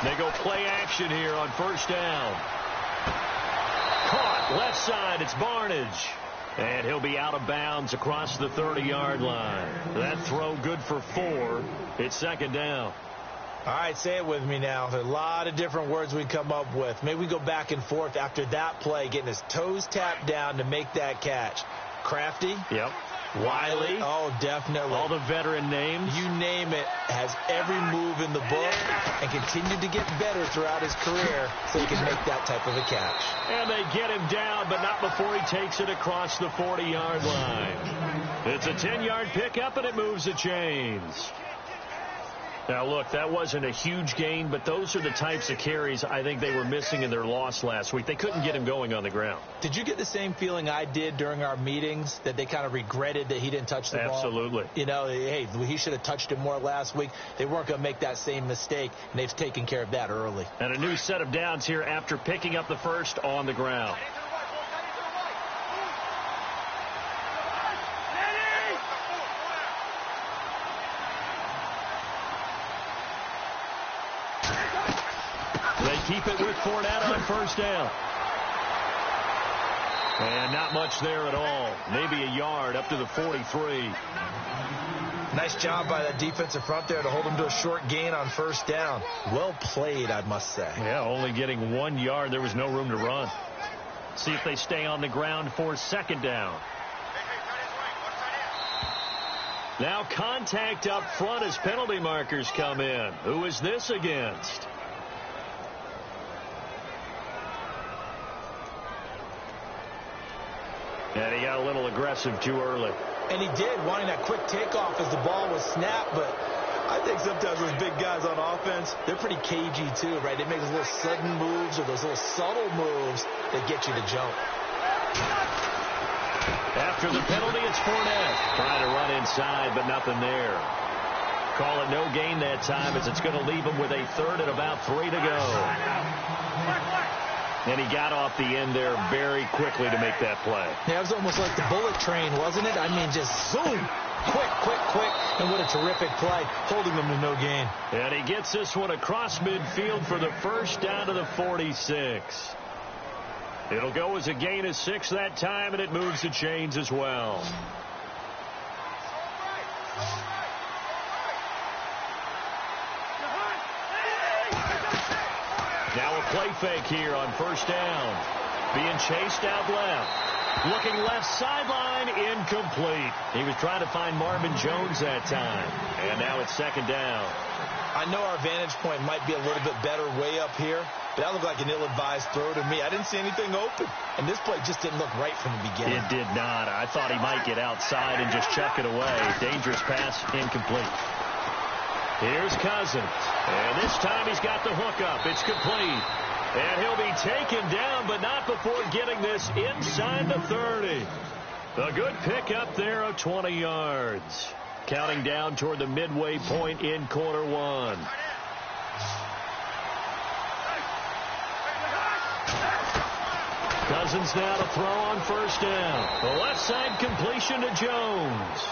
They go play action here on first down. Caught left side. It's Barnage. And he'll be out of bounds across the 30-yard line. That throw good for 4. It's second down. All right, say it with me now. There's a lot of different words we come up with. Maybe we go back and forth after that play, getting his toes tapped down to make that catch. Crafty? Yep. Wiley? Oh, definitely. All the veteran names? You name it. Has every move in the book and continued to get better throughout his career so he can make that type of a catch. And they get him down, but not before he takes it across the 40-yard line. It's a 10-yard pickup, and it moves the chains. Now, look, that wasn't a huge gain, but those are the types of carries I think they were missing in their loss last week. They couldn't get him going on the ground. Did you get the same feeling I did during our meetings, that they kind of regretted that he didn't touch the ball? Absolutely. You know, hey, he should have touched it more last week. They weren't going to make that same mistake, and they've taken care of that early. And a new set of downs here after picking up the first on the ground. Keep it with Fournette on first down. And not much there at all. Maybe a yard up to the 43. Nice job by the defensive front there to hold him to a short gain on first down. Well played, I must say. Yeah, only getting 1 yard. There was no room to run. See if they stay on the ground for second down. Now contact up front as penalty markers come in. Who is this against? And he got a little aggressive too early. And he did, wanting that quick takeoff as the ball was snapped. But I think sometimes those big guys on offense, they're pretty cagey too, right? They make those little sudden moves or those little subtle moves that get you to jump. After the penalty, it's Fournette. Trying to run inside, but nothing there. Call it no gain that time, as it's going to leave him with a third and about 3 to go. And he got off the end there very quickly to make that play. Yeah, it was almost like the bullet train, wasn't it? I mean, just zoom. Quick. And what a terrific play, holding them to no gain. And he gets this one across midfield for the first down to the 46. It'll go as a gain of 6 that time, and it moves the chains as well. Now a play fake here on first down. Being chased out left. Looking left sideline, incomplete. He was trying to find Marvin Jones that time. And now it's second down. I know our vantage point might be a little bit better way up here, but that looked like an ill-advised throw to me. I didn't see anything open. And this play just didn't look right from the beginning. It did not. I thought he might get outside and just chuck it away. Dangerous pass, incomplete. Here's Cousins. And this time he's got the hook up. It's complete. And he'll be taken down, but not before getting this inside the 30. A good pickup there of 20 yards. Counting down toward the midway point in quarter one. Cousins now to throw on first down. The left side completion to Jones.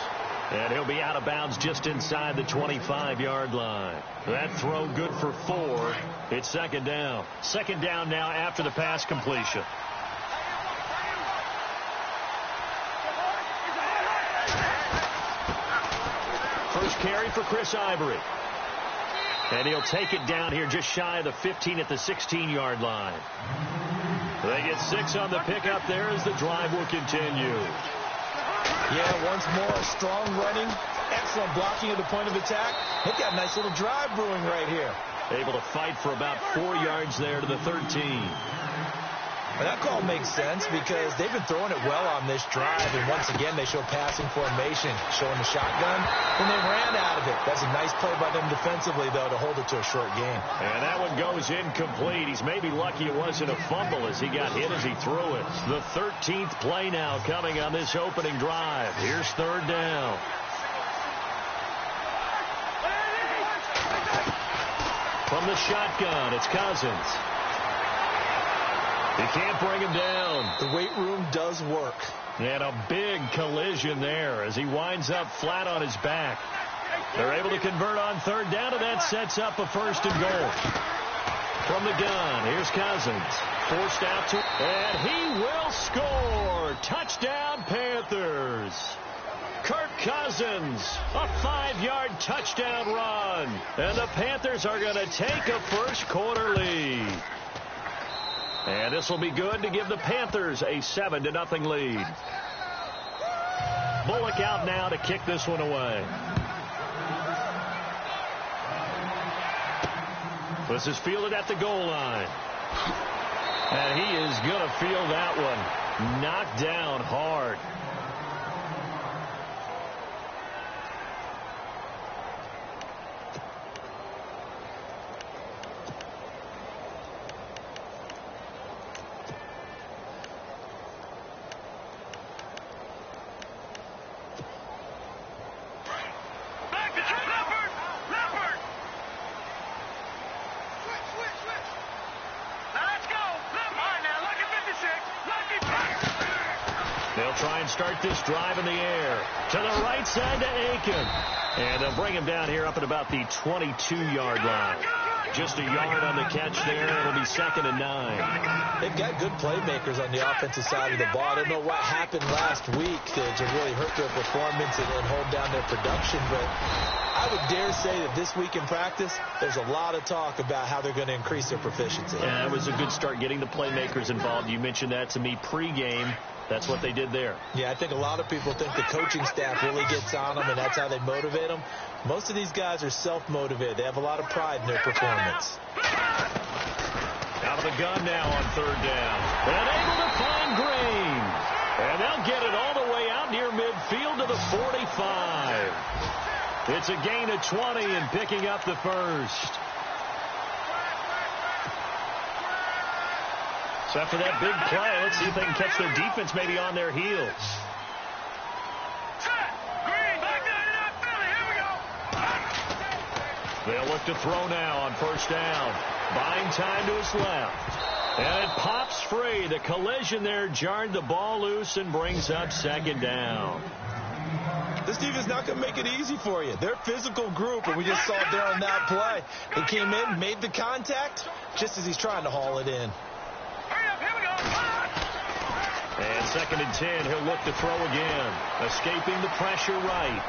And he'll be out of bounds just inside the 25-yard line. That throw good for 4. It's second down. Second down now after the pass completion. First carry for Chris Ivory. And he'll take it down here just shy of the 15 at the 16-yard line. They get 6 on the pickup there as the drive will continue. Yeah, once more, strong running, excellent blocking at the point of attack. They've got a nice little drive brewing right here. Able to fight for about 4 yards there to the 13. And that call makes sense because they've been throwing it well on this drive. And once again, they show passing formation, showing the shotgun. And they ran out of it. That's a nice play by them defensively, though, to hold it to a short gain. And that one goes incomplete. He's maybe lucky it wasn't a fumble as he got hit as he threw it. The 13th play now coming on this opening drive. Here's third down. From the shotgun, it's Cousins. He can't bring him down. The weight room does work. And a big collision there as he winds up flat on his back. They're able to convert on third down, and that sets up a first and goal. From the gun, here's Cousins. Forced out to, and he will score. Touchdown, Panthers. Kirk Cousins, a 5-yard touchdown run. And the Panthers are going to take a first-quarter lead. And this will be good to give the Panthers a 7-0 lead. Bullock out now to kick this one away. This is fielded at the goal line. And he is going to field that one. Knocked down hard. Start this drive in the air to the right side to Aiken, and they'll bring him down here up at about the 22-yard line. Just a yard on the catch there. It'll be 2nd and 9. They've got good playmakers on the offensive side of the ball. I don't know what happened last week to really hurt their performance and hold down their production, but I would dare say that this week in practice, there's a lot of talk about how they're going to increase their proficiency. Yeah, it was a good start getting the playmakers involved. You mentioned that to me pregame. That's what they did there. Yeah, I think a lot of people think the coaching staff really gets on them, and that's how they motivate them. Most of these guys are self-motivated. They have a lot of pride in their performance. Out of the gun now on 3rd down. And able to find Green. And they'll get it all the way out near midfield to the 45. It's a gain of 20 and picking up the first. So after that big play, let's see if they can catch their defense maybe on their heels. They'll look to throw now on 1st down. Buying time to his left. And it pops free. The collision there jarred the ball loose and brings up 2nd down. This defense not going to make it easy for you. They're a physical group, and we just saw it there on that play. They came in, made the contact, just as he's trying to haul it in. And 2nd and 10, he'll look to throw again. Escaping the pressure right.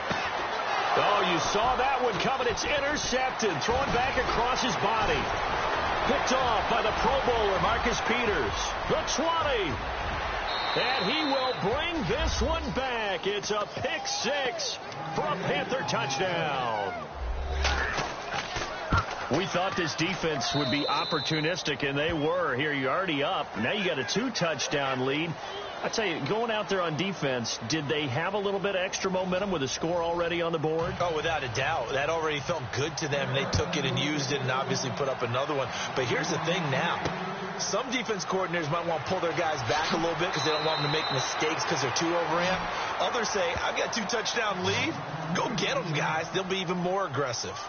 Oh, you saw that one coming. It's intercepted. Thrown back across his body. Picked off by the Pro Bowler, Marcus Peters. The 20. And he will bring this one back. It's a pick 6 for a Panther touchdown. We thought this defense would be opportunistic, and they were. Here, you're already up. Now you got a 2-touchdown lead. I tell you, going out there on defense, did they have a little bit of extra momentum with a score already on the board? Oh, without a doubt. That already felt good to them. They took it and used it and obviously put up another one. But here's the thing now. Some defense coordinators might want to pull their guys back a little bit because they don't want them to make mistakes because they're too overamped. Others say, I've got a 2-touchdown lead. Go get them, guys. They'll be even more aggressive.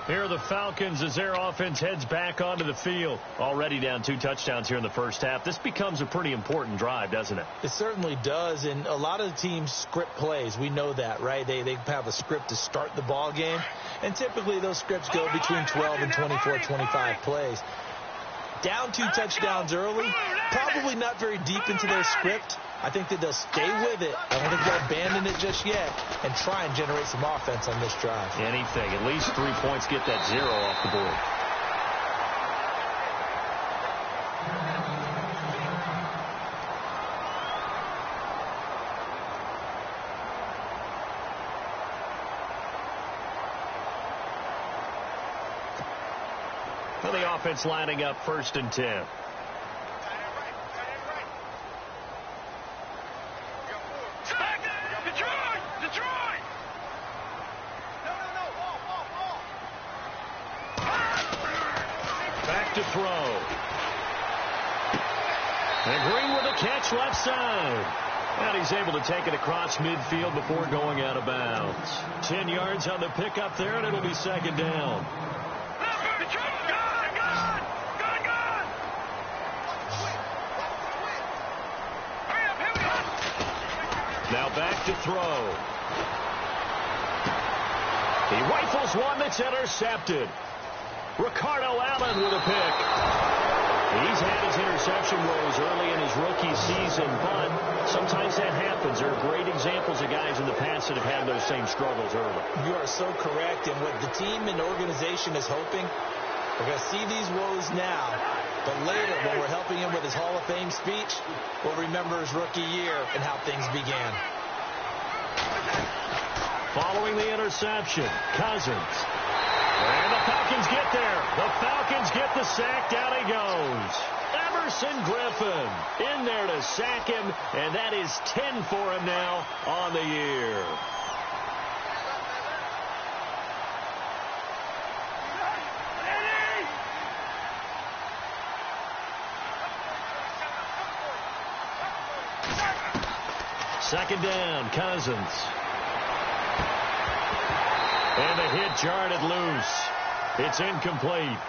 Here are the Falcons as their offense heads back onto the field. Already down 2 touchdowns here in the first half. This becomes a pretty important drive, doesn't it? It certainly does, and a lot of the teams script plays. We know that, right? They have a script to start the ball game, and typically those scripts go between 12 and 24, 25 plays. Down 2 touchdowns early, probably not very deep into their script. I think that they'll stay with it. I don't think they'll abandon it just yet and try and generate some offense on this drive. Anything. At least 3 points, get that 0 off the board. Well, the offense lining up 1st and 10. To throw. And Green with a catch left side. And he's able to take it across midfield before going out of bounds. 10 yards on the pickup there, and it'll be 2nd down. Now back to throw. He rifles one that's intercepted. Ricardo Allen with a pick. He's had his interception woes early in his rookie season, but sometimes that happens. There are great examples of guys in the past that have had those same struggles early. You are so correct, and what the team and organization is hoping, we're going to see these woes now, but later when we're helping him with his Hall of Fame speech, we'll remember his rookie year and how things began. Following the interception, Cousins. And the Falcons get there. The Falcons get the sack. Down he goes. Everson Griffin in there to sack him, and that is 10 for him now on the year. Second down, Cousins. And the hit jarred it loose. It's incomplete.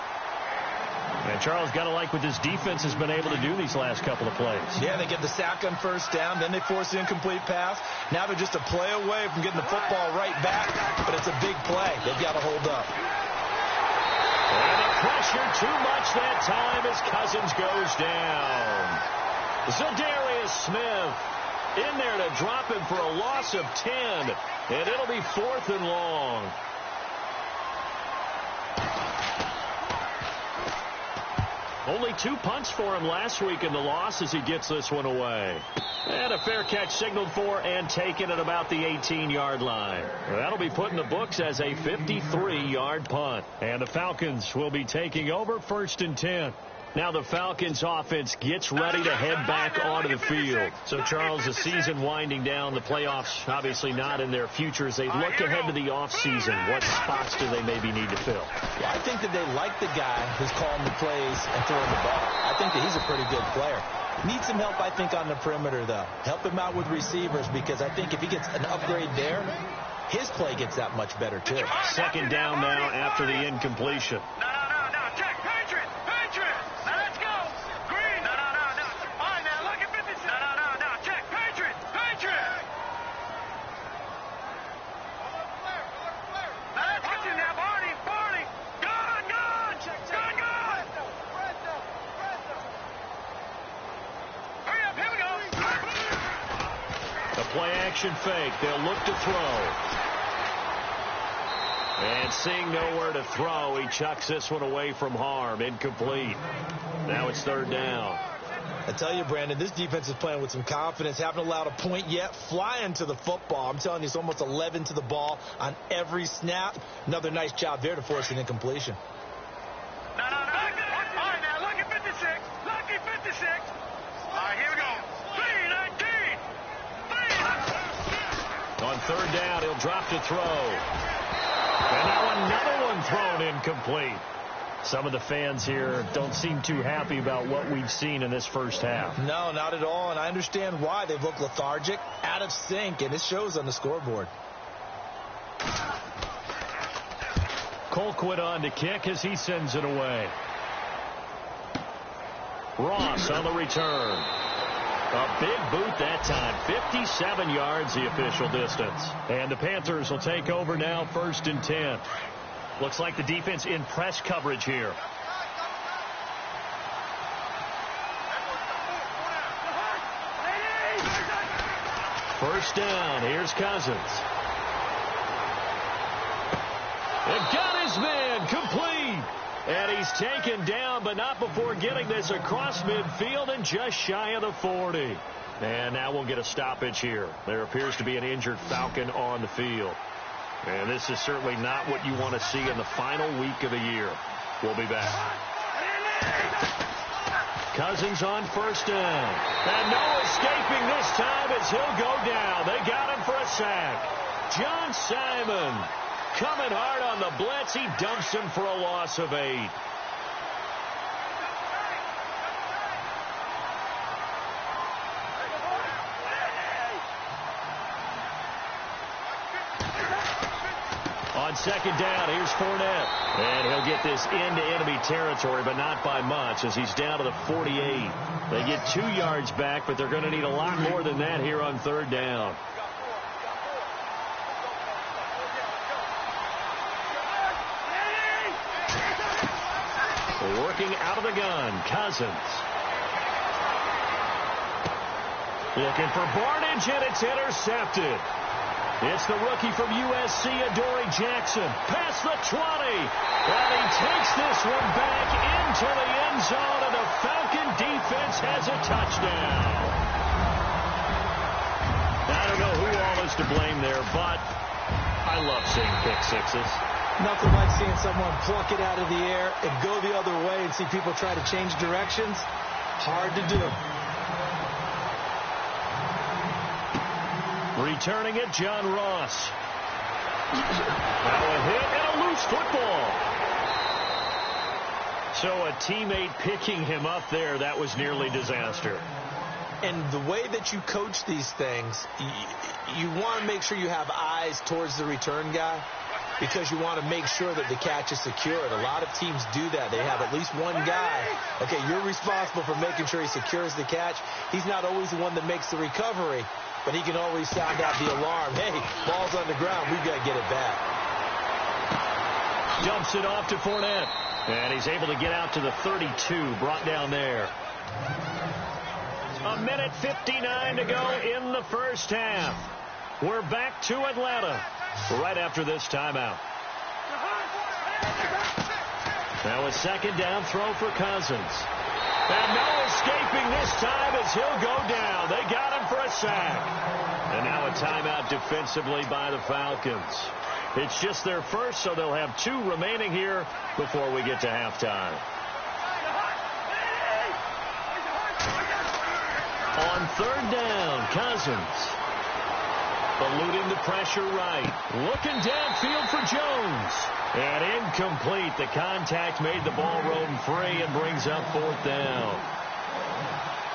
And Charles, got to like what this defense has been able to do these last couple of plays. Yeah, they get the sack on first down, then they force the incomplete pass. Now they're just a play away from getting the football right back, but it's a big play. They've got to hold up. And the pressure too much that time as Cousins goes down. Zadarius Smith in there to drop him for a loss of 10. And it'll be 4th and long. Only 2 punts for him last week in the loss as he gets this one away. And a fair catch signaled for and taken at about the 18-yard line. That'll be put in the books as a 53-yard punt. And the Falcons will be taking over 1st and 10. Now the Falcons offense gets ready to head back onto the field. So, Charles, the season winding down, the playoffs obviously not in their future. As they look ahead to the offseason, what spots do they maybe need to fill? Well, I think that they like the guy who's calling the plays and throwing the ball. I think that he's a pretty good player. Needs some help, I think, on the perimeter, though. Help him out with receivers, because I think if he gets an upgrade there, his play gets that much better, too. Second down now after the incompletion. Play-action fake. They'll look to throw. And seeing nowhere to throw, he chucks this one away from harm. Incomplete. Now it's 3rd down. I tell you, Brandon, this defense is playing with some confidence. Haven't allowed a point yet. Flying to the football. I'm telling you, it's almost 11 to the ball on every snap. Another nice job there to force an incompletion. No. All right, now, lucky 56. Lucky 56. All right, here we go. 3-19. On 3rd down, he'll drop to throw. And now another one thrown incomplete. Some of the fans here don't seem too happy about what we've seen in this first half. No, not at all, and I understand why. They've looked lethargic, out of sync, and it shows on the scoreboard. Colquitt on to kick as he sends it away. Ross on the return. A big boot that time. 57 yards the official distance. And the Panthers will take over now 1st and 10. Looks like the defense in press coverage here. First down. Here's Cousins. And got his man. Complete. And he's taken down, but not before getting this across midfield and just shy of the 40. And now we'll get a stoppage here. There appears to be an injured Falcon on the field. And this is certainly not what you want to see in the final week of the year. We'll be back. Cousins on first down. And no escaping this time as he'll go down. They got him for a sack. John Simon coming hard on the blitz. He dumps him for a loss of 8. On second down, here's Fournette. And he'll get this into enemy territory, but not by much as he's down to the 48. They get 2 yards back, but they're going to need a lot more than that here on third down. Working out of the gun, Cousins. Looking for Barnage, and it's intercepted. It's the rookie from USC, Adoree Jackson. Past the 20. And he takes this one back into the end zone, and the Falcon defense has a touchdown. I don't know who all is to blame there, but I love seeing pick sixes. Nothing like seeing someone pluck it out of the air and go the other way and see people try to change directions. Hard to do. Returning it, John Ross. Now a hit and a loose football. So a teammate picking him up there, that was nearly disaster. And the way that you coach these things, you want to make sure you have eyes towards the return guy because you want to make sure that the catch is secured. A lot of teams do that. They have at least one guy. Okay, you're responsible for making sure he secures the catch. He's not always the one that makes the recovery, but he can always sound out the alarm. Hey, ball's on the ground. We've got to get it back. Dumps it off to Fournette. And he's able to get out to the 32, brought down there. A minute 59 to go in the first half. We're back to Atlanta right after this timeout. Now a second down throw for Cousins. And no escaping this time as he'll go down. They got him for a sack. And now a timeout defensively by the Falcons. It's just their first, so they'll have 2 remaining here before we get to halftime. On third down, Cousins. Eluding the pressure right. Looking downfield for Jones. And incomplete. The contact made the ball roam free and brings up fourth down.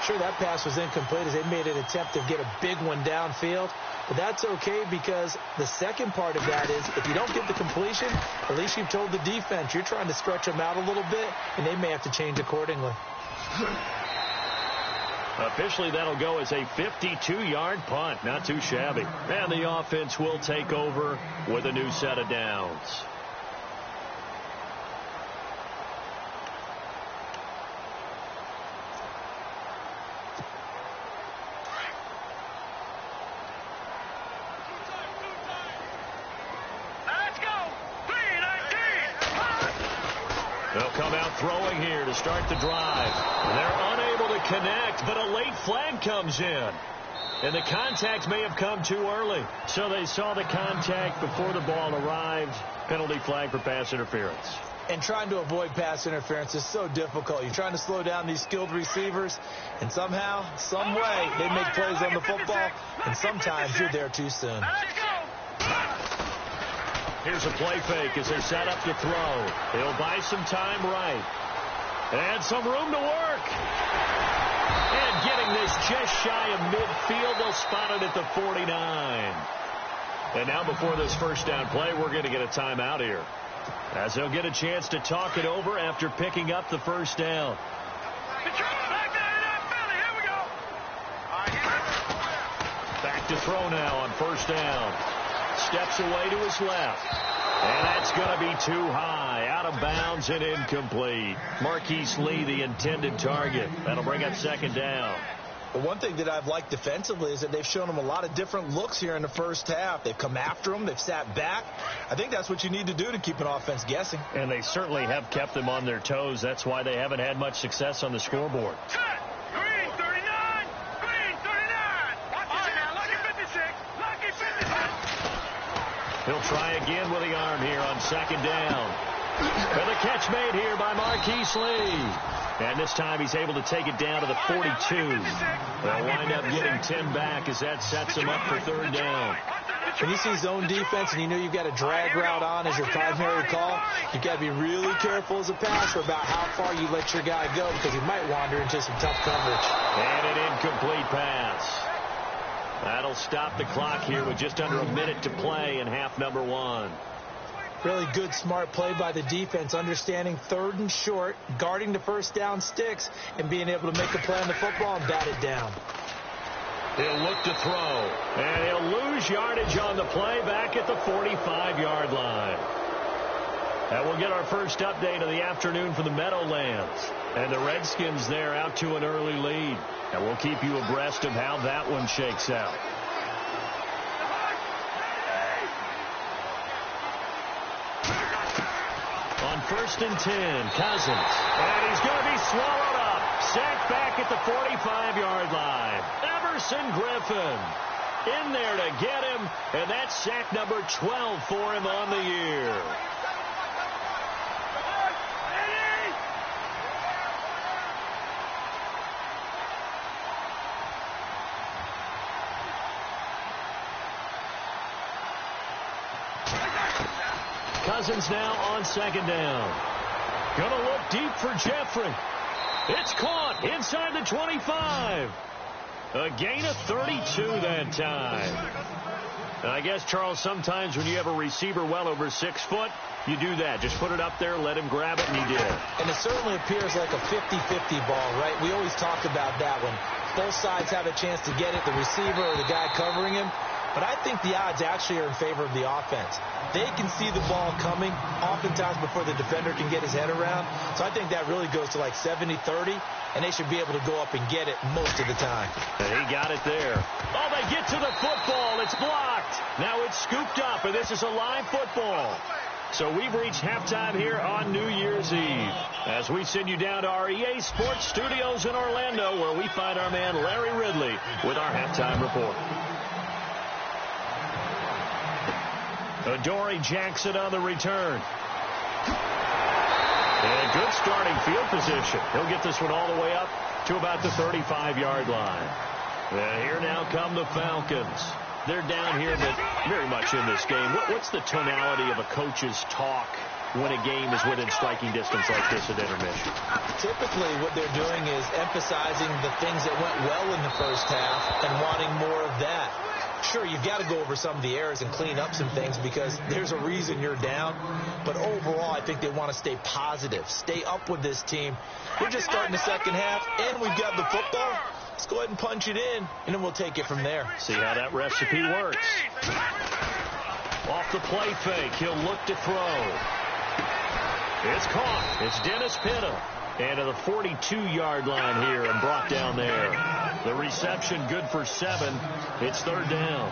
Sure, that pass was incomplete as they made an attempt to get a big one downfield. But that's okay because the second part of that is if you don't get the completion, at least you've told the defense you're trying to stretch them out a little bit, and they may have to change accordingly. Officially, that'll go as a 52-yard punt. Not too shabby. And the offense will take over with a new set of downs. They'll come out throwing here to start the drive. They're unable to connect, but a late flag comes in. And the contact may have come too early. So they saw the contact before the ball arrived. Penalty flag for pass interference. And trying to avoid pass interference is so difficult. You're trying to slow down these skilled receivers, and somehow, some way, they make plays on the football, and sometimes you're there too soon. Here's a play fake as they're set up to throw. He'll buy some time right. And some room to work. And getting this just shy of midfield, they'll spot it at the 49. And now before this first down play, we're going to get a timeout here, as they'll get a chance to talk it over after picking up the first down. Back to throw now on first down. Steps away to his left. And that's going to be too high. Out of bounds and incomplete. Marquise Lee, the intended target. That'll bring up second down. Well, one thing that I've liked defensively is that they've shown them a lot of different looks here in the first half. They've come after them. They've sat back. I think that's what you need to do to keep an offense guessing. And they certainly have kept them on their toes. That's why they haven't had much success on the scoreboard. Green 39. Green 39. Watch it now. Lucky 56. Lucky 56. He'll try again with the arm here on second down. And the catch made here by Marquise Lee. And this time he's able to take it down to the 42. They'll wind up getting 10 back as that sets him up for third down. When you see zone defense and you know you've got a drag route on as your primary call, you've got to be really careful as a passer about how far you let your guy go because he might wander into some tough coverage. And an incomplete pass. That'll stop the clock here with just under a minute to play in half number one. Really good, smart play by the defense, understanding third and short, guarding the first down sticks, and being able to make a play on the football and bat it down. He'll look to throw, and he'll lose yardage on the play back at the 45-yard line. And we'll get our first update of the afternoon for the Meadowlands. And the Redskins there out to an early lead. And we'll keep you abreast of how that one shakes out. On 1st and 10, Cousins. And he's going to be swallowed up. Sacked back at the 45-yard line. Everson Griffin in there to get him. And that's sack number 12 for him on the year. Cousins now on 2nd down. Gonna look deep for Jeffrey. It's caught inside the 25. A gain of 32 that time. And I guess, Charles, sometimes when you have a receiver well over 6 foot, you do that. Just put it up there, let him grab it, and he did. And it certainly appears like a 50-50 ball, right? We always talk about that when both sides have a chance to get it, the receiver or the guy covering him. But I think the odds actually are in favor of the offense. They can see the ball coming oftentimes before the defender can get his head around. So I think that really goes to like 70-30, and they should be able to go up and get it most of the time. And he got it there. Oh, they get to the football. It's blocked. Now it's scooped up, and this is a live football. So we've reached halftime here on New Year's Eve as we send you down to our EA Sports Studios in Orlando, where we find our man Larry Ridley with our halftime report. Adoree Jackson on the return. And good starting field position. He'll get this one all the way up to about the 35-yard line. And here now come the Falcons. They're down here, but very much in this game. What's the tonality of a coach's talk when a game is within striking distance like this at intermission? Typically, what they're doing is emphasizing the things that went well in the first half and wanting more of that. Sure, you've got to go over some of the errors and clean up some things because there's a reason you're down. But overall, I think they want to stay positive, stay up with this team. We're just starting the second half, and we've got the football. Let's go ahead and punch it in, and then we'll take it from there. See how that recipe works. Off the play fake, he'll look to throw. It's caught. It's Dennis Pitta. And to the 42-yard line here and brought down there. The reception good for 7. It's 3rd down.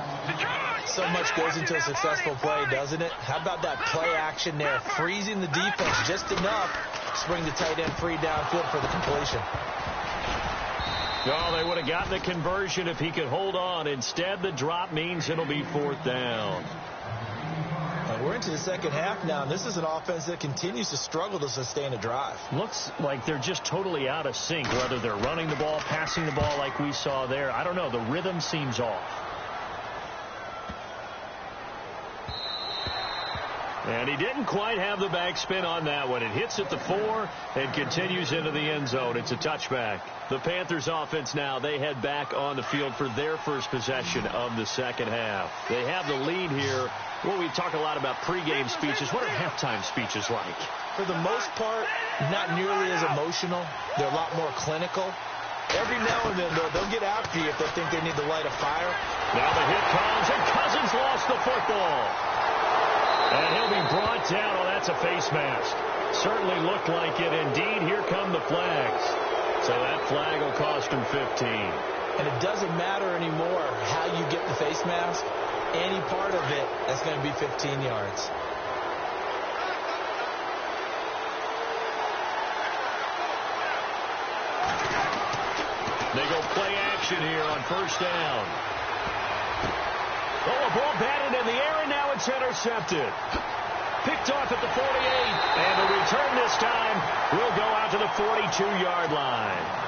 So much goes into a successful play, doesn't it? How about that play action there? Freezing the defense just enough to bring the tight end free downfield for the completion. Oh, they would have gotten the conversion if he could hold on. Instead, the drop means it'll be 4th down. We're into the second half now, and this is an offense that continues to struggle to sustain a drive. Looks like they're just totally out of sync, whether they're running the ball, passing the ball like we saw there. I don't know. The rhythm seems off. And he didn't quite have the backspin on that one. It hits at the 4 and continues into the end zone. It's a touchback. The Panthers offense now, they head back on the field for their first possession of the second half. They have the lead here. Well, we talk a lot about pregame speeches. What are halftime speeches like? For the most part, not nearly as emotional. They're a lot more clinical. Every now and then, though, they'll get after you if they think they need to light a fire. Now the hit comes, and Cousins lost the football. And he'll be brought down. Oh, that's a face mask. Certainly looked like it. Indeed, here come the flags. So that flag will cost him 15. And it doesn't matter anymore how you get the face mask. Any part of it, that's going to be 15 yards. They go play action here on 1st down. Oh, a ball batted in the air, and now it's intercepted. Picked off at the 48, and the return this time will go out to the 42-yard line.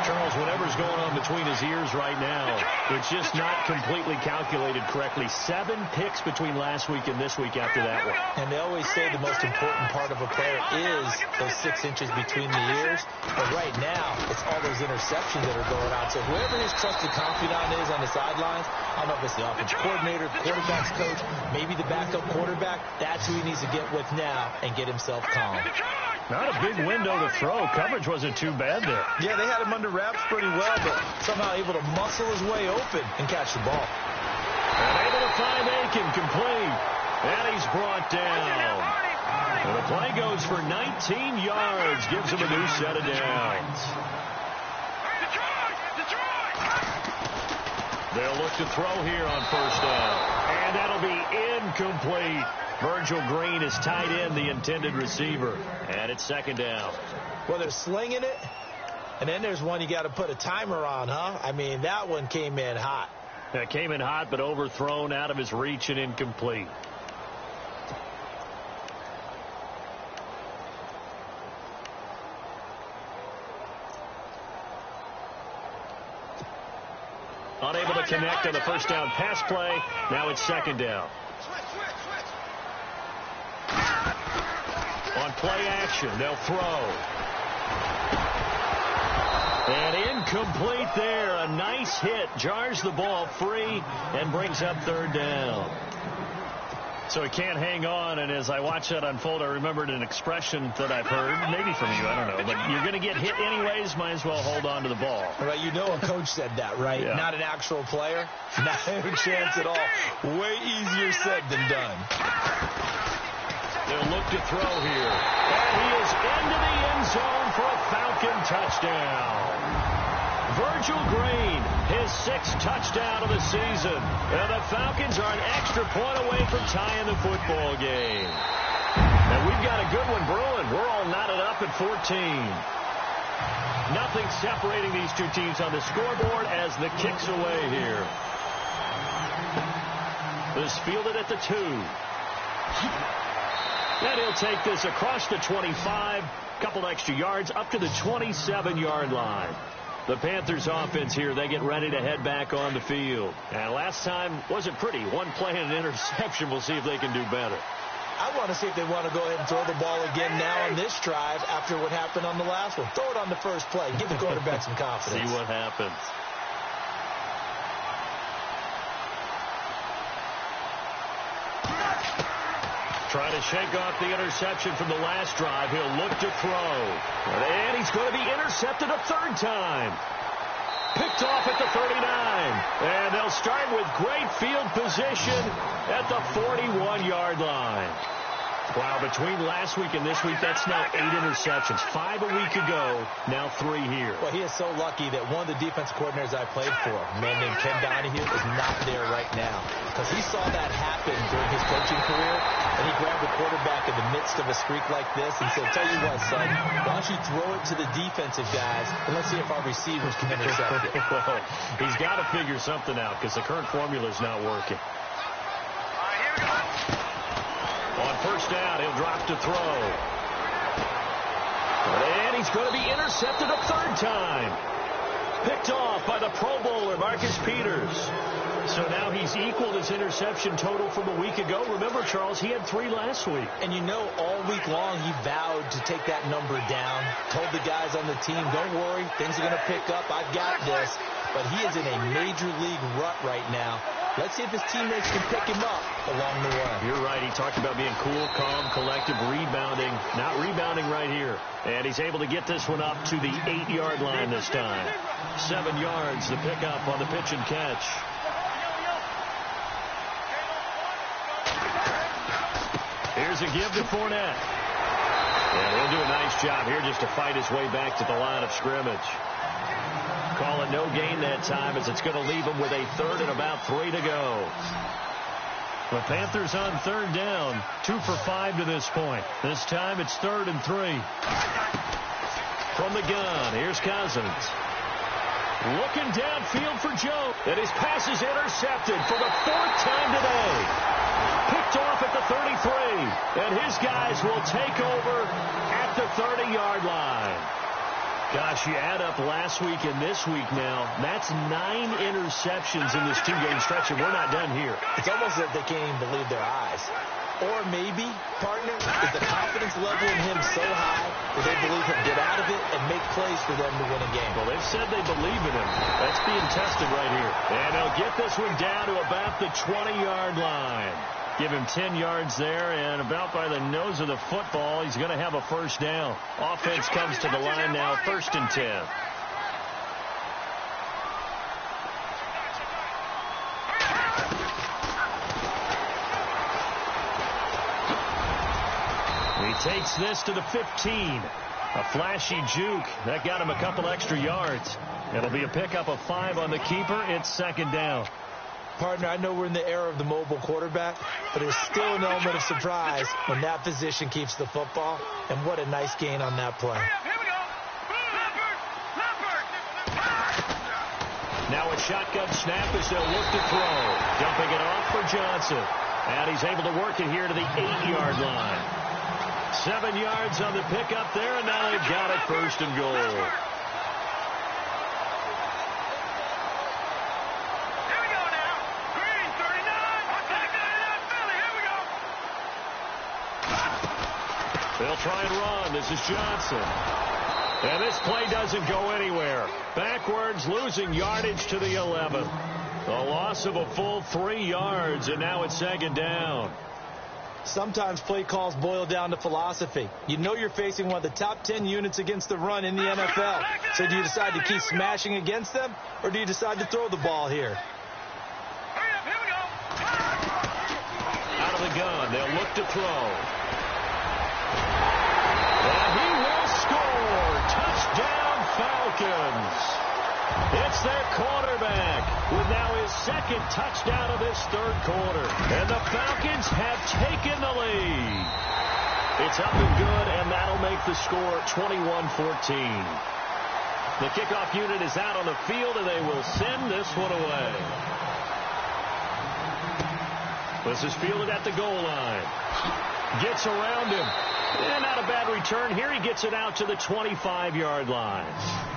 Charles, whatever's going on between his ears right now, it's just not completely calculated correctly. 7 picks between last week and this week after that one. And they always say the most important part of a player is those 6 inches between the ears. But right now, it's all those interceptions that are going on. So whoever his trusted confidant is on the sidelines, I don't know if it's the offensive coordinator, quarterback's coach, maybe the backup quarterback, that's who he needs to get with now and get himself calm. Not a big window to throw. Coverage wasn't too bad there. Yeah, they had him under wraps pretty well, but somehow able to muscle his way open and catch the ball. And able to find Aiken complete. And he's brought down. And the Play goes for 19 yards. Gives him a new set of downs. They'll look to throw here on first down. And that'll be incomplete. Virgil Green is tight end, the intended receiver. And it's second down. Well, they're slinging it. And then there's one you got to put a timer on, huh? I mean, that one came in hot. That came in hot, but overthrown, out of his reach, and incomplete. Unable to connect on the first down pass play. Now it's second down. On play action, they'll throw. And incomplete there. A nice hit. Jars the ball free and brings up third down. So he can't hang on, and as I watch that unfold, I remembered an expression that I've heard, maybe from you, I don't know, but you're going to get hit anyways, might as well hold on to the ball. Right, you know a coach said that, right? Yeah. Not an actual player. Not a chance at all. Way easier said than done. They'll look to throw here. And he is into the end zone for a Falcon touchdown. Virgil Green, his 6th touchdown of the season. And the Falcons are an extra point away from tying the football game. And we've got a good one brewing. We're all knotted up at 14. Nothing separating these two teams on the scoreboard as the kick's away here. This fielded at the 2. And he'll take this across the 25, couple extra yards, up to the 27-yard line. The Panthers offense here, they get ready to head back on the field. And last time wasn't pretty. One play and an interception. We'll see if they can do better. I want to see if they want to go ahead and throw the ball again now on this drive after what happened on the last one. Throw it on the first play. Give the quarterback some confidence. See what happens. Trying to shake off the interception from the last drive. He'll look to throw. And he's going to be intercepted a third time. Picked off at the 39. And they'll start with great field position at the 41-yard line. Wow, between last week and this week, that's now 8 interceptions. 5 a week ago, now 3 here. Well, he is so lucky that one of the defense coordinators I played for, a man named Ken Donahue, is not there right now. Because he saw that happen during his coaching career, and he grabbed the quarterback in the midst of a streak like this and said, tell you what, son, why don't you throw it to the defensive guys, and let's see if our receivers can intercept it. Well, he's got to figure something out because the current formula is not working. On first down, he'll drop to throw. And he's going to be intercepted a third time. Picked off by the Pro Bowler, Marcus Peters. So now he's equaled his interception total from a week ago. Remember, Charles, he had 3 last week. And you know, all week long, he vowed to take that number down. Told the guys on the team, don't worry, things are going to pick up. I've got this. But he is in a major league rut right now. Let's see if his teammates can pick him up along the way. You're right. He talked about being cool, calm, collective, rebounding. Not rebounding right here. And he's able to get this one up to the 8-yard line this time. 7 yards, the pickup on the pitch and catch. Here's a give to Fournette. And he'll do a nice job here just to fight his way back to the line of scrimmage. Call it no gain that time as it's going to leave him with a 3rd and about 3 to go. The Panthers on 3rd down, 2 for 5 to this point. This time it's 3rd and 3. From the gun, here's Cousins. Looking downfield for Joe. And his pass is intercepted for the 4th time today. Picked off at the 33. And his guys will take over at the 30-yard line. Gosh, you add up last week and this week now, that's 9 interceptions in this 2-game stretch, and we're not done here. It's almost as if they can't even believe their eyes. Or maybe, partner, is the confidence level in him so high that they believe he'll get out of it and make plays for them to win a game. Well, they've said they believe in him. That's being tested right here. And they'll get this one down to about the 20-yard line. Give him 10 yards there, and about by the nose of the football, he's going to have a first down. Offense comes to the line now, 1st and 10. He takes this to the 15. A flashy juke. That got him a couple extra yards. It'll be a pickup of 5 on the keeper. It's second down. Partner, I know we're in the era of the mobile quarterback, but there's still an element of surprise when that position keeps the football. And what a nice gain on that play. Now a shotgun snap as they'll look to throw. Dumping it off for Johnson. And he's able to work it here to the 8-yard line. 7 yards on the pickup there, and now they've got it first and goal. They'll try and run. This is Johnson. And this play doesn't go anywhere. Backwards, losing yardage to the 11. A loss of a full 3 yards, and now it's second down. Sometimes play calls boil down to philosophy. You know you're facing one of the top 10 units against the run in the NFL. So do you decide to keep smashing against them, or do you decide to throw the ball here? Out of the gun, they'll look to throw. And he will score. Touchdown, Falcons. It's their quarterback with now his second touchdown of this third quarter. And the Falcons have taken the lead. It's up and good, and that'll make the score 21-14. The kickoff unit is out on the field, and they will send this one away. This is fielded at the goal line. Gets around him. And not a bad return. Here he gets it out to the 25-yard line.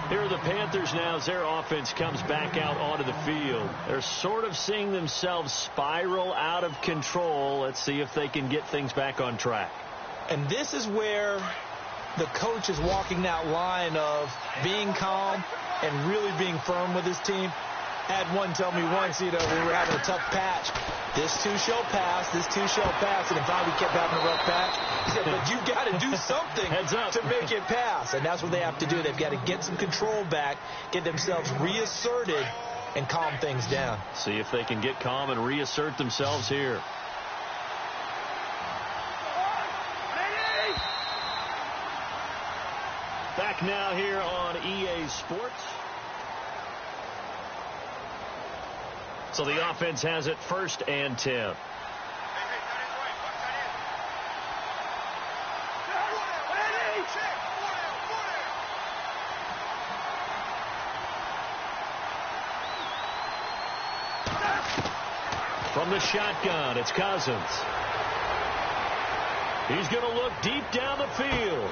Here are the Panthers now as their offense comes back out onto the field. They're sort of seeing themselves spiral out of control. Let's see if they can get things back on track. And this is where the coach is walking that line of being calm and really being firm with his team. I had one tell me once, we were having a tough patch. This too shall pass, this too shall pass. And if we kept having a rough patch, he said, but you've got to do something to make it pass. And that's what they have to do. They've got to get some control back, get themselves reasserted, and calm things down. See if they can get calm and reassert themselves here. Back now here on EA Sports. So the offense has it 1st and 10. From the shotgun, it's Cousins. He's going to look deep down the field.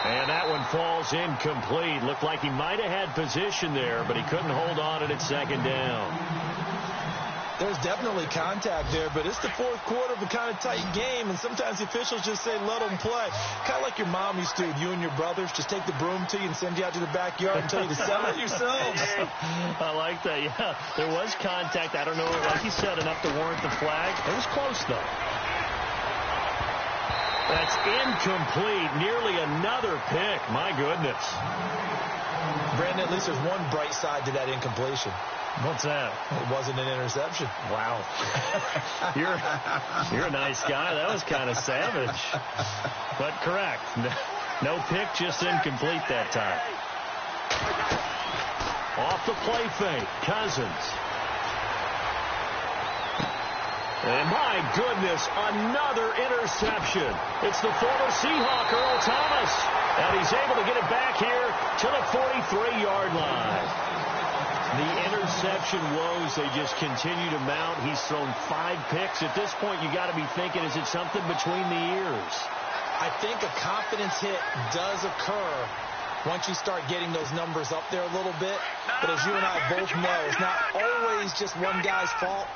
And that one falls incomplete. Looked like he might have had position there, but he couldn't hold on and it's second down. There's definitely contact there, but it's the fourth quarter of a kind of tight game, and sometimes the officials just say, let them play. Kind of like your mom used to, you and your brothers, just take the broom to you and send you out to the backyard and tell you to settle it yourselves. I like that, yeah. There was contact. I don't know, like you said, enough to warrant the flag. It was close, though. That's incomplete. Nearly another pick. My goodness. Brandon, at least there's one bright side to that incompletion. What's that? It wasn't an interception. Wow. You're a nice guy. That was kind of savage. But correct. No pick, just incomplete that time. Off the play fake. Cousins. And my goodness, another interception. It's the former Seahawk, Earl Thomas. And he's able to get it back here to the 43-yard line. The interception woes, they just continue to mount. He's thrown 5 picks. At this point, you got to be thinking, is it something between the ears? I think a confidence hit does occur once you start getting those numbers up there a little bit. But as you and I both know, it's not always just one guy's fault.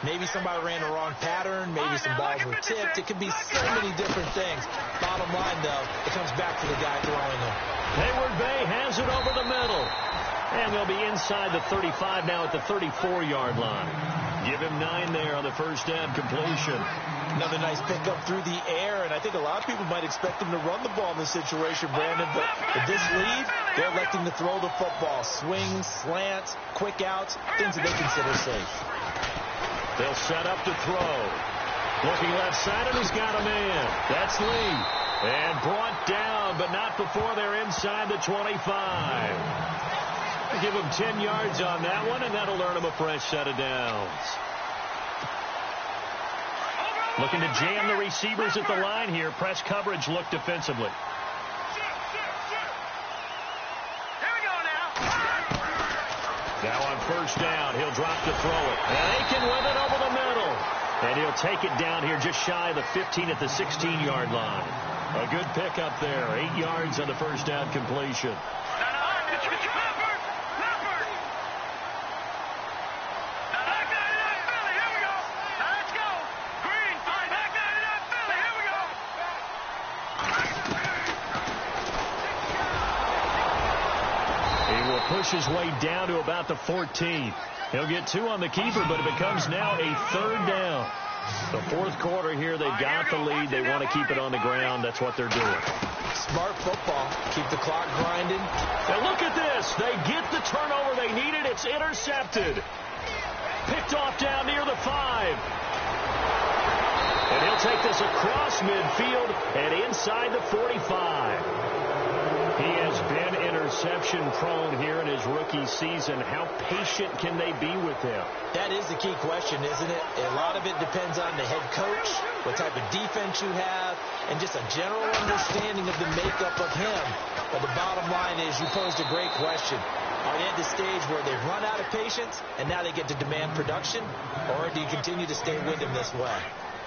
Maybe somebody ran the wrong pattern. Maybe some balls were tipped. It could be so many different things. Bottom line, though, it comes back to the guy throwing them. Hayward Bay has it over the middle. And they'll be inside the 35 now at the 34-yard line. Give him 9 there on the first down completion. Another nice pickup through the air, and I think a lot of people might expect him to run the ball in this situation, Brandon, but with this lead, they're electing to throw the football. Swings, slants, quick outs, things that they consider safe. They'll set up to throw. Looking left side, and he's got a man. That's Lee. And brought down, but not before they're inside the 25. Give him 10 yards on that one, and that'll earn him a fresh set of downs. Looking to jam the receivers at the line here. Press coverage look defensively. Now on first down, he'll drop to throw it. And Aiken with it over the middle. And he'll take it down here just shy of the 15 at the 16-yard line. A good pickup there. 8 yards on the first down completion. Push his way down to about the 14. He'll get 2 on the keeper, but it becomes now a third down. The fourth quarter here, they've got the lead. They want to keep it on the ground. That's what they're doing. Smart football. Keep the clock grinding. And look at this. They get the turnover they needed. It's intercepted. Picked off down near the 5. And he'll take this across midfield and inside the 45. He has been interception-prone here in his rookie season. How patient can they be with him? That is the key question, isn't it? A lot of it depends on the head coach, what type of defense you have, and just a general understanding of the makeup of him. But the bottom line is you posed a great question. Are they at the stage where they've run out of patience, and now they get to demand production? Or do you continue to stay with him this way?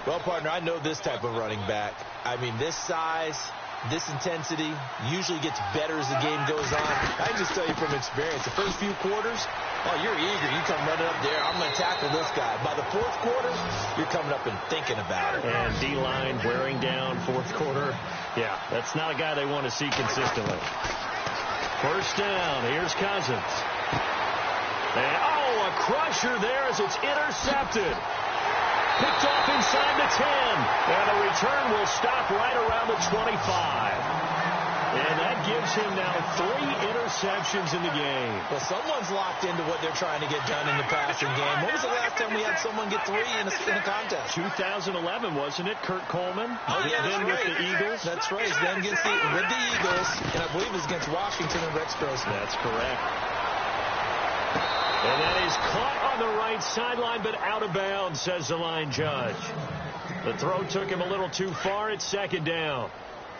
Well, partner, I know this type of running back. I mean, this size, this intensity usually gets better as the game goes on. I can just tell you from experience, the first few quarters, oh, you're eager. You come running up there. I'm going to tackle this guy. By the fourth quarter, you're coming up and thinking about it. And D-line wearing down fourth quarter. Yeah, that's not a guy they want to see consistently. First down. Here's Cousins. And, a crusher there as it's intercepted. Picked off inside the 10. And the return will stop right around the 25. And that gives him now 3 interceptions in the game. Well, someone's locked into what they're trying to get done in the passing game. When was the last time we had someone get 3 in a contest? 2011, wasn't it? Kurt Coleman? Oh, yeah, that's then right. With the Eagles? That's right. Then with the Eagles. And I believe it was against Washington and Rex Grossman. That's correct. And that is caught on the right sideline, but out of bounds, says the line judge. The throw took him a little too far. It's second down.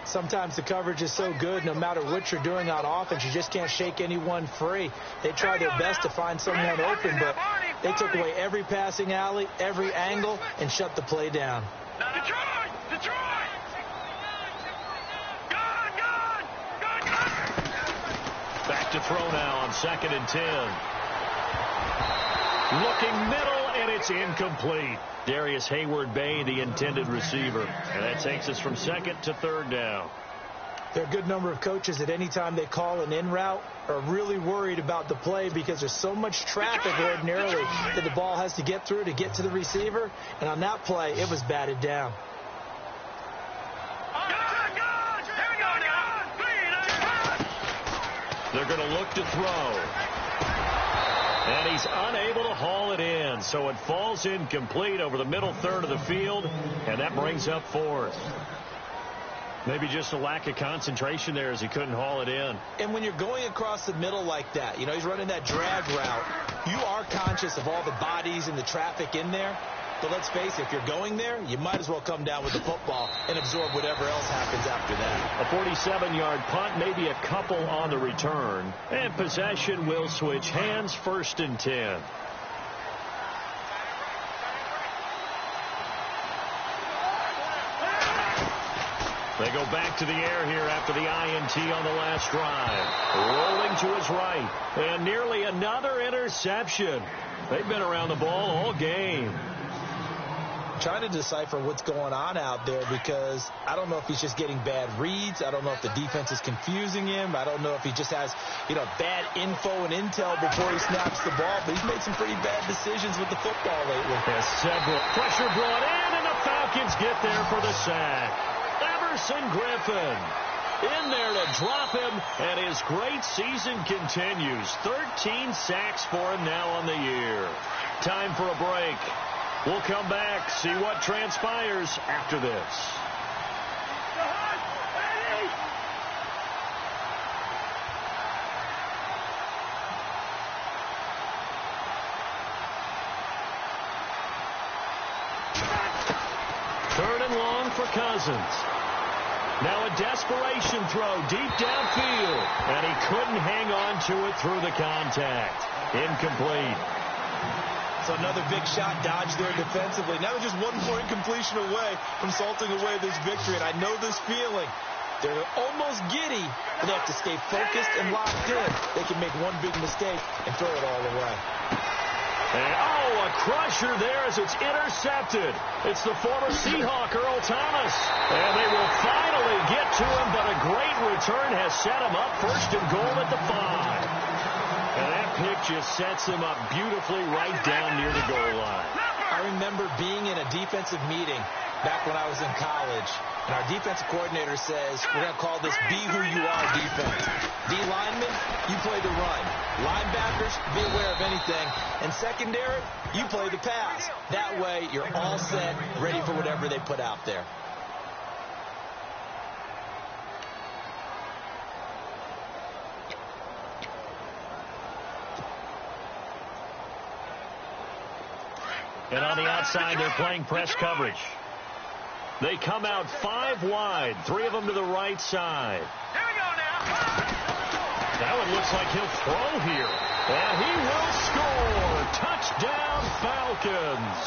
Sometimes the coverage is so good, no matter what you're doing on offense, you just can't shake anyone free. They try their best to find someone open, but they took away every passing alley, every angle, and shut the play down. Detroit! Back to throw now on 2nd and 10. Looking middle, and it's incomplete. Darius Hayward-Bay, the intended receiver. And that takes us from 2nd to 3rd down. There are a good number of coaches at any time they call an in route are really worried about the play because there's so much traffic ordinarily that the ball has to get through to get to the receiver. And on that play, it was batted down. They're going to look to throw. And he's unable to haul it in. So it falls incomplete over the middle third of the field. And that brings up 4th. Maybe just a lack of concentration there as he couldn't haul it in. And when you're going across the middle like that, he's running that drag route, you are conscious of all the bodies and the traffic in there. But let's face it, if you're going there, you might as well come down with the football and absorb whatever else happens after that. A 47-yard punt, maybe a couple on the return. And possession will switch hands, 1st and 10. They go back to the air here after the INT on the last drive. Rolling to his right. And nearly another interception. They've been around the ball all game. Trying to decipher what's going on out there because I don't know if he's just getting bad reads. I don't know if the defense is confusing him. I don't know if he just has, bad info and intel before he snaps the ball. But he's made some pretty bad decisions with the football lately. There's several. Pressure brought in, and the Falcons get there for the sack. Emerson Griffin in there to drop him, and his great season continues. 13 sacks for him now on the year. Time for a break. We'll come back, see what transpires after this. Third and long for Cousins. Now a desperation throw deep downfield, and he couldn't hang on to it through the contact. Incomplete. So another big shot dodged there defensively. Now they're just 1 more incompletion away from salting away this victory, and I know this feeling. They're almost giddy, but they have to stay focused and locked in. They can make one big mistake and throw it all away. And, oh, a crusher there as it's intercepted. It's the former Seahawk, Earl Thomas. And they will finally get to him, but a great return has set him up first and goal at the 5. And that pick just sets him up beautifully right down near the goal line. I remember being in a defensive meeting back when I was in college, and our defensive coordinator says, we're going to call this be who you are defense. D linemen, you play the run. Linebackers, be aware of anything. And secondary, you play the pass. That way, you're all set, ready for whatever they put out there. And on the outside, they're playing press coverage. They come out 5 wide, 3 of them to the right side. Here we go now. Now it looks like he'll throw here. And he will score. Touchdown, Falcons.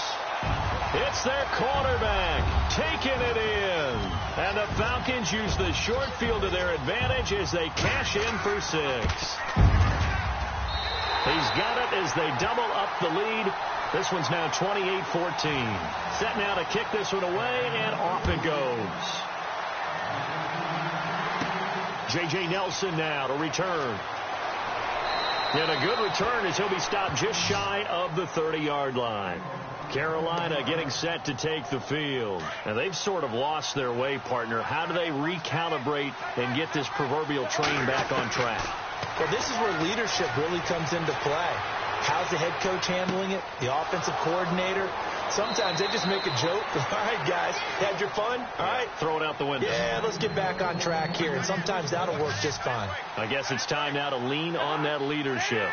It's their quarterback taking it in. And the Falcons use the short field to their advantage as they cash in for 6. He's got it as they double up the lead. This one's now 28-14. Set now to kick this one away, and off it goes. J.J. Nelson now to return. And a good return as he'll be stopped just shy of the 30-yard line. Carolina getting set to take the field. And they've sort of lost their way, partner. How do they recalibrate and get this proverbial train back on track? Well, this is where leadership really comes into play. How's the head coach handling it? The offensive coordinator? Sometimes they just make a joke. All right, guys, had your fun? All right. Throw it out the window. Yeah, let's get back on track here. And sometimes that'll work just fine. I guess it's time now to lean on that leadership.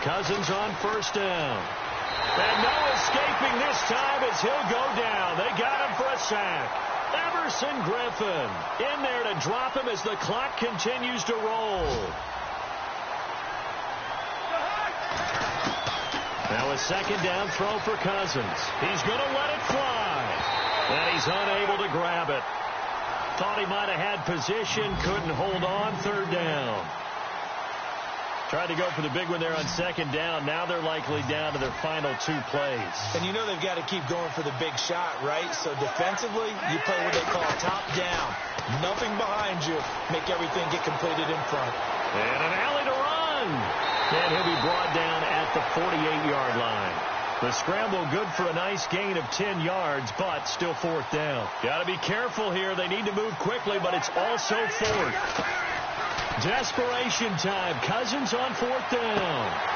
Cousins on first down. And no escaping this time as he'll go down. They got him for a sack. Everson Griffin in there to drop him as the clock continues to roll. Now a second down throw for Cousins. He's going to let it fly. And he's unable to grab it. Thought he might have had position. Couldn't hold on. Third down. Tried to go for the big one there on second down. Now they're likely down to their final 2 plays. And you know they've got to keep going for the big shot, right? So defensively, you play what they call top down. Nothing behind you. Make everything get completed in front. And an alley to run. And he'll be brought down at the 48-yard line. The scramble good for a nice gain of 10 yards, but still 4th down. Got to be careful here. They need to move quickly, but it's also 4th. Desperation time. Cousins on 4th down.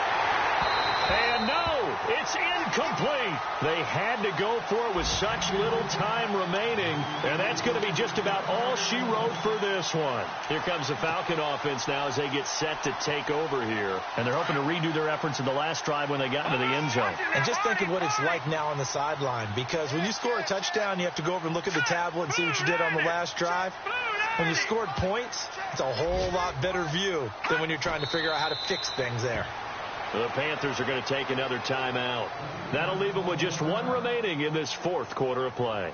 And no, it's incomplete. They had to go for it with such little time remaining, and that's going to be just about all she wrote for this one. Here comes the Falcon offense now as they get set to take over here, and they're hoping to redo their efforts in the last drive when they got into the end zone. And just think of what it's like now on the sideline, because when you score a touchdown, you have to go over and look at the tablet and see what you did on the last drive. When you scored points, it's a whole lot better view than when you're trying to figure out how to fix things there. The Panthers are going to take another timeout. That'll leave them with just 1 remaining in this 4th quarter of play.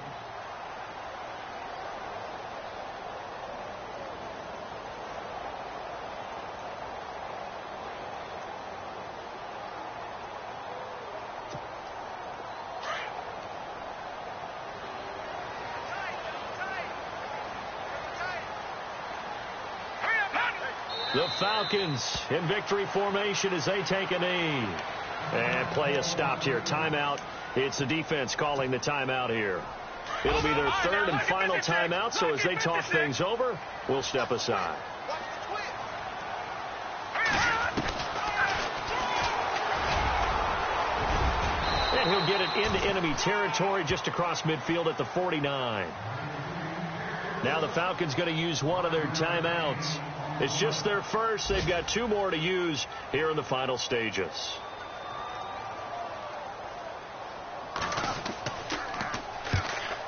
The Falcons in victory formation as they take a knee. And play is stopped here. Timeout. It's the defense calling the timeout here. It'll be their 3rd and final timeout, so as they talk things over, we'll step aside. and get it into enemy territory just across midfield at the 49. Now the Falcons going to use one of their timeouts. It's just their first. They've got 2 more to use here in the final stages.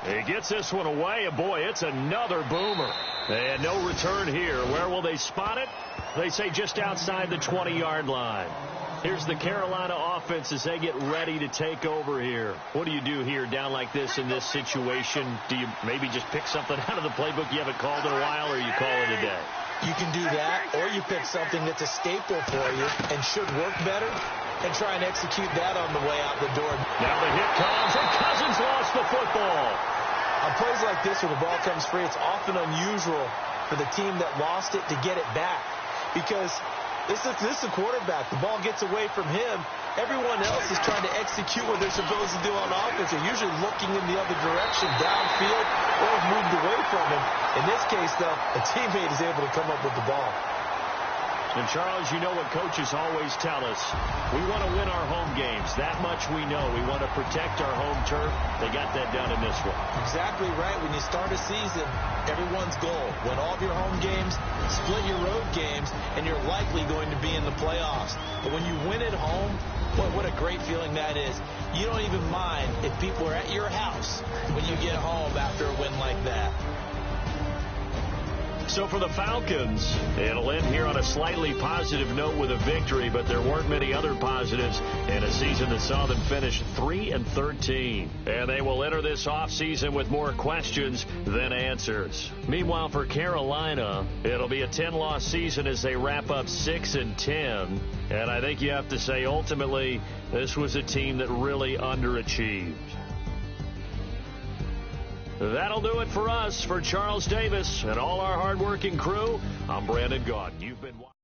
He gets this one away, and boy, it's another boomer. And no return here. Where will they spot it? They say just outside the 20-yard line. Here's the Carolina offense as they get ready to take over here. What do you do here down like this in this situation? Do you maybe just pick something out of the playbook you haven't called in a while, or you call it a day? You can do that, or you pick something that's a staple for you and should work better and try and execute that on the way out the door. Now the hit comes, and Cousins lost the football. On plays like this where the ball comes free, it's often unusual for the team that lost it to get it back because this is a quarterback. The ball gets away from him. Everyone else is trying to execute what they're supposed to do on offense. They're usually looking in the other direction, downfield, or have moved away from him. In this case, though, a teammate is able to come up with the ball. And, Charles, you know what coaches always tell us. We want to win our home games. That much we know. We want to protect our home turf. They got that done in this one. Exactly right. When you start a season, everyone's goal, win all of your home games, split your road games, and you're likely going to be in the playoffs. But when you win at home, what a great feeling that is. You don't even mind if people are at your house when you get home after a win like that. So for the Falcons, it'll end here on a slightly positive note with a victory, but there weren't many other positives in a season that saw them finish 3-13. And they will enter this offseason with more questions than answers. Meanwhile, for Carolina, it'll be a 10-loss season as they wrap up 6-10. And I think you have to say, ultimately, this was a team that really underachieved. That'll do it for us. For Charles Davis and all our hardworking crew, I'm Brandon Gaudin. You've been watching.